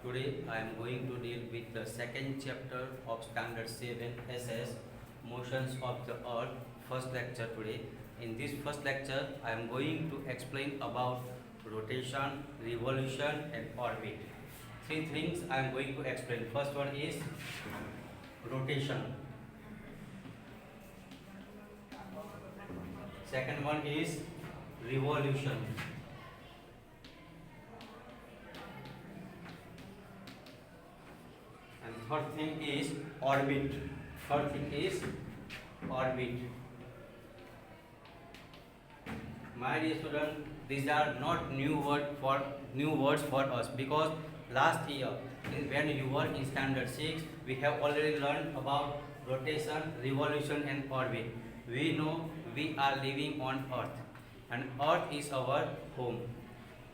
Today I am going to deal with the second chapter of Standard 7 SS, Motions of the Earth, first lecture today. In this first lecture I am going to explain about rotation, revolution and orbit. Three things I am going to explain. First one is rotation. Second one is revolution. And third thing is orbit. Third thing is orbit. My dear student, these are not new words for us, because last year when you were in standard 6 we have already learned about rotation, revolution and orbit. We know we are living on earth and earth is our home.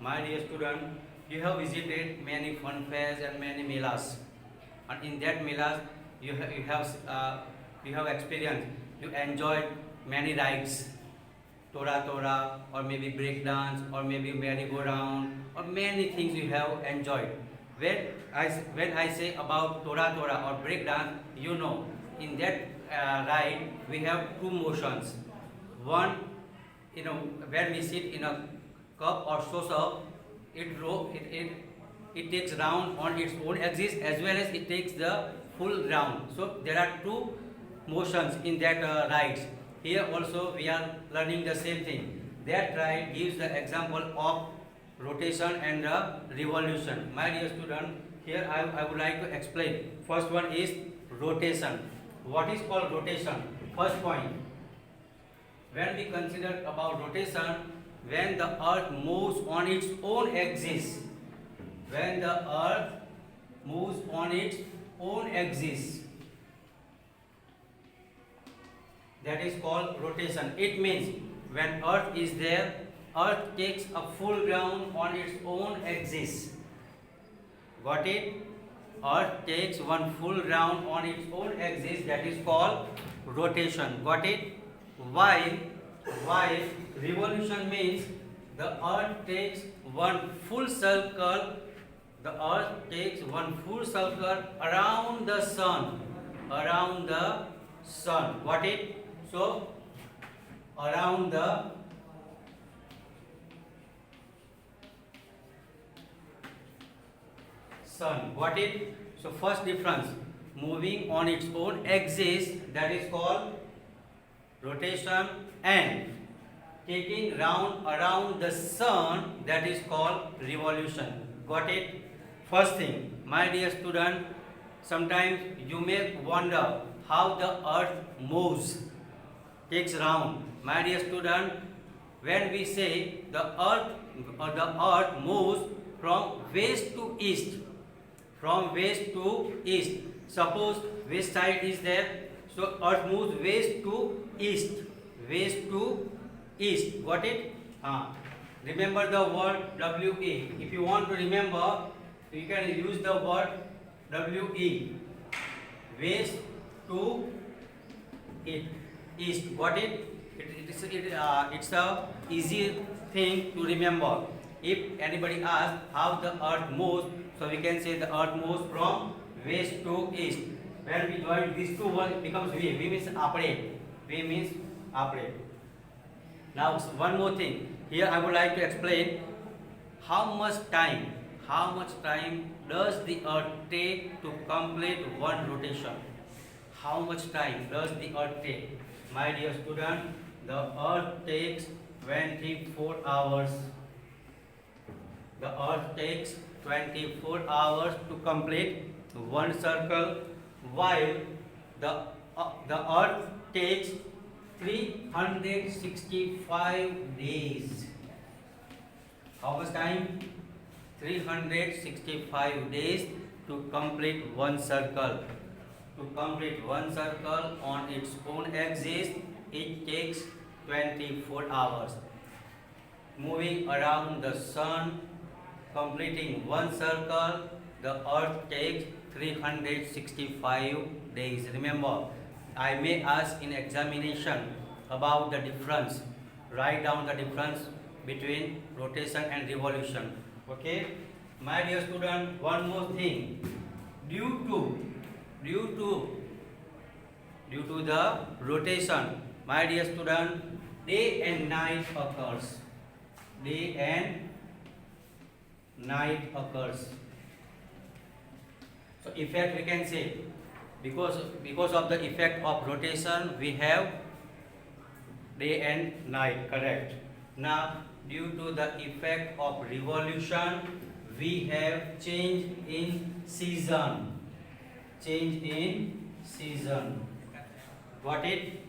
My dear student, you have visited many fun fairs and many melas, and in that melas you have experienced, you enjoyed many rides, Tora or maybe break dance or maybe merry-go-round or many things you have enjoyed. When I say about Tora or break dance, you know in that ride we have two motions. One, when we sit in a cup or saucer, it takes round on its own axis as well as it takes the full round. So there are two motions in that rides. Here also we are learning the same thing. That ride gives the example of rotation and revolution. My dear student, here I would like to explain. First one is rotation. What is called rotation? First point, when we consider about rotation, when the earth moves on its own axis, when the earth moves on its own axis, that is called rotation. It means when earth is there, earth takes a full round on its own axis. Got it? Earth takes one full round on its own axis, that is called rotation. Got it? While revolution means the earth takes one full circle, around the sun. Got it? So around the sun. Got it? So first difference, moving on its own axis, that is called rotation, and taking round around the sun, that is called revolution. Got it? First thing, my dear student, sometimes you may wonder how the earth moves, takes round. My dear student, when we say the earth moves from west to east, suppose west side is there, so earth moves west to east. Got it? Remember the word WE. If you want to remember, you can use the word WE, west to east. Got it? It's a easy thing to remember. If anybody asks how the earth moves, so we can say the earth moves from west to east. When we join these two words, it becomes we. We means apre. Now one more thing. Here I would like to explain how much time does the earth take to complete one rotation. How much time does the earth take? My dear student, the earth takes 24 hours. The earth takes 24 hours to complete one circle, while the earth takes 365 days. How much time? 365 days to complete one circle. To complete one circle on its own axis, it takes 24 hours. Moving around the sun, completing one circle, the earth takes 365 days. Remember, I may ask in examination about the difference. Write down the difference between rotation and revolution. Okay? My dear student, one more thing. Due to due to due to the rotation, my dear student, day and night occurs. Day and night occurs. So effect we can say, because of the effect of rotation we have day and night, correct. Now due to the effect of revolution we have change in season. Change in season. Got it?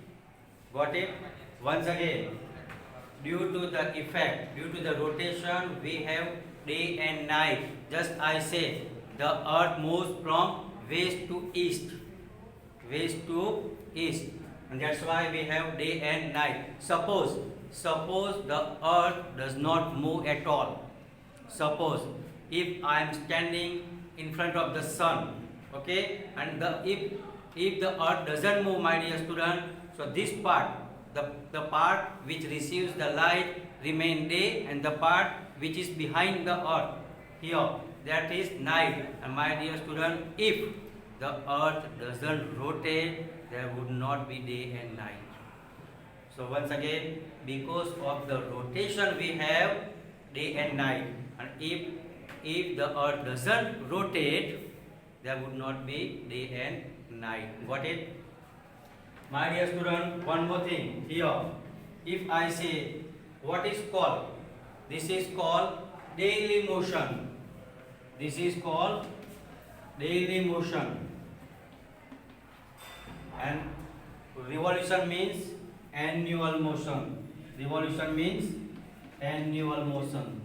Got it? Once again, due to the effect, due to the rotation we have day and night. Just I say the earth moves from west to east. West to east. And that's why we have day and night. Suppose the earth does not move at all. Suppose if I am standing in front of the sun, okay, and if the earth doesn't move, my dear student, so this part, the part which receives the light remain day, and the part which is behind the earth here, that is night. And my dear student, if the earth doesn't rotate, there would not be day and night. So once again, because of the rotation we have day and night, and if the earth doesn't rotate, there would not be day and night. Got it? My dear student, one more thing here. If I say what is called, this is called daily motion. This is called daily motion. And revolution means annual motion. Revolution means annual motion.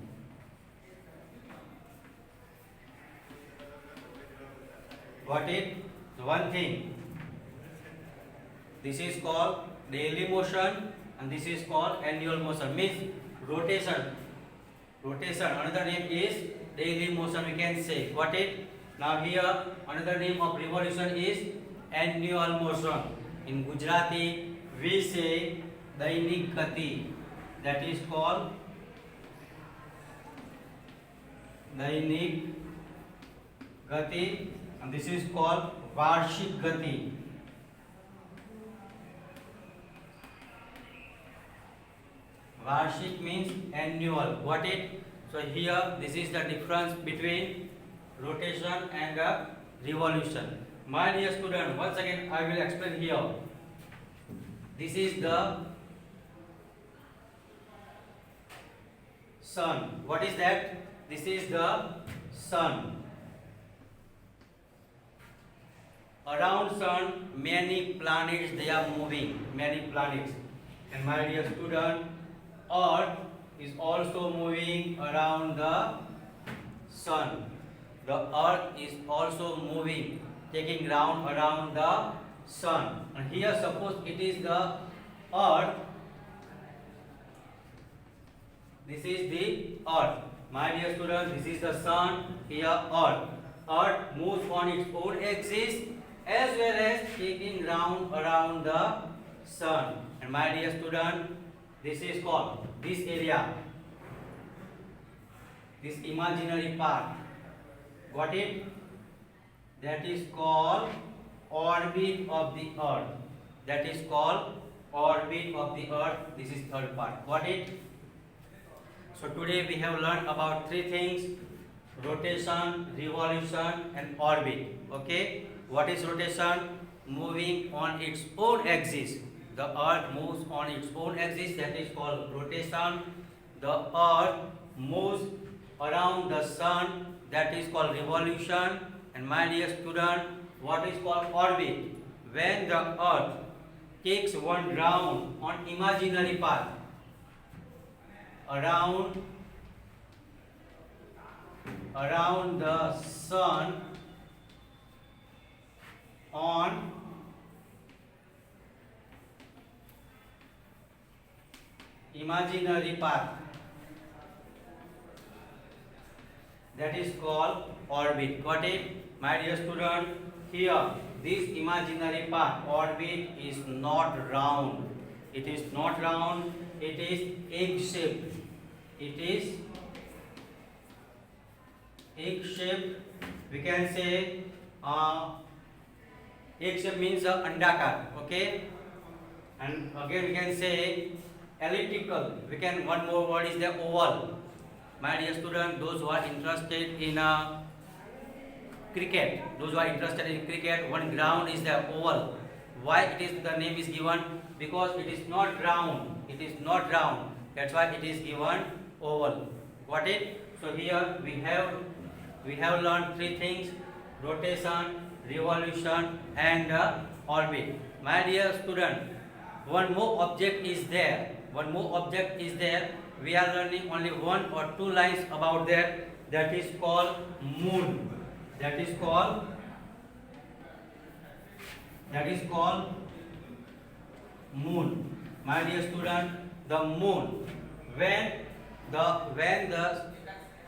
Got it? So one thing. This is called daily motion and this is called annual motion. Means rotation. Rotation. Another name is daily motion, we can say. Got it? Now here another name of revolution is annual motion. In Gujarati we say Dainik Gati. That is called Dainik Gati, and this is called Varshik Gati. Varshik means annual. Got it? So here this is the difference between rotation and the revolution. My dear student, once again I will explain here. This is the sun. What is that? This is the sun. Around sun many planets they are moving. Many planets. And my dear student, earth is also moving around the sun. The earth is also moving, taking round around the sun. And here suppose it is the earth. This is the earth. My dear student, this is the sun, here earth. Earth moves on its own axis as well as taking round around the sun. And my dear student, this is called, this area, this imaginary part. Got it? That is called orbit of the earth. That is called orbit of the earth. This is third part. Got it? So today we have learned about three things: rotation, revolution and orbit. Okay? What is rotation? Moving on its own axis. The earth moves on its own axis, that is called rotation. The earth moves around the sun, that is called revolution. And my dear student, what is called orbit? When the earth takes one round on imaginary path around the sun on imaginary path, that is called orbit. Got it? My dear student, here this imaginary path orbit is not round. It is not round, it is egg shaped. It is egg shape. We can say egg shape means andakar. Okay. And again we can say elliptical. We can one more word is the oval. My dear student, those who are interested in cricket, one ground is the oval. Why it is the name is given? Because it is not round. It is not round. That's why it is given oval. Got it? So here we have learned three things: rotation, revolution, and orbit. My dear student, one more object is there. One more object is there. We are learning only one or two lines about that. That is called moon. That is called moon. My dear student, the moon, when the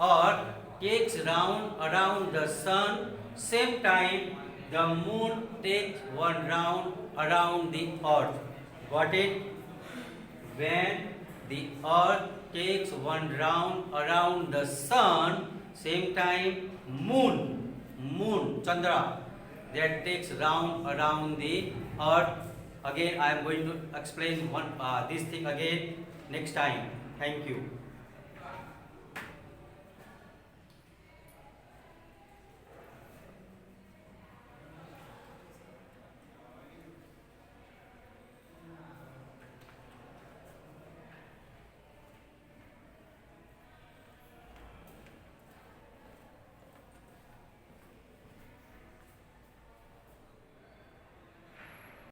earth takes round around the sun, same time the moon takes one round around the earth. Got it? When the earth takes one round around the sun, same time moon Chandra, that takes round around the earth. Again I am going to explain this thing again next time. Thank you.